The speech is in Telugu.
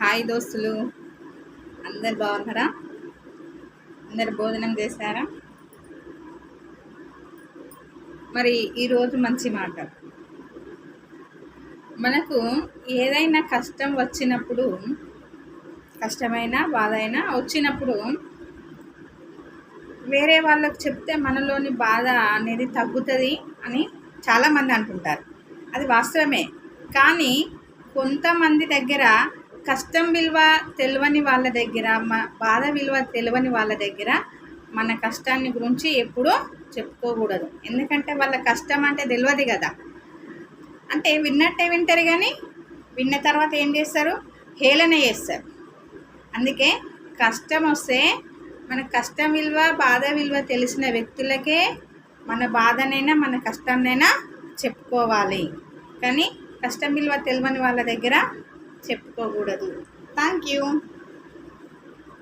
హాయ్ దోస్తులు, అందరు బాగున్నారా? అందరు భోజనం చేశారా? మరి ఈరోజు మంచి మాట. మనకు ఏదైనా కష్టం వచ్చినప్పుడు, కష్టమైన బాధ అయినా వచ్చినప్పుడు వేరే వాళ్ళకు చెప్తే మనలోని బాధ అనేది తగ్గుతుంది అని చాలామంది అంటుంటారు. అది వాస్తవమే. కానీ కొంతమంది దగ్గర కష్టం విలువ తెలియని వాళ్ళ దగ్గర, బాధ విలువ తెలియని వాళ్ళ దగ్గర మన కష్టాన్ని గురించి ఎప్పుడూ చెప్పుకోకూడదు. ఎందుకంటే వాళ్ళ కష్టం అంటే తెలియదు కదా. అంటే విన్నట్టే వింటారు, కానీ విన్న తర్వాత ఏం చేస్తారు? హేళన చేస్తారు. అందుకే కష్టం వస్తే మన కష్టం విలువ, బాధ విలువ తెలిసిన వ్యక్తులకే మన బాధనైనా మన కష్టాన్నైనా చెప్పుకోవాలి. కానీ కష్టం విలువ తెలియని వాళ్ళ దగ్గర చెప్పుకోకూడదు. Thank you.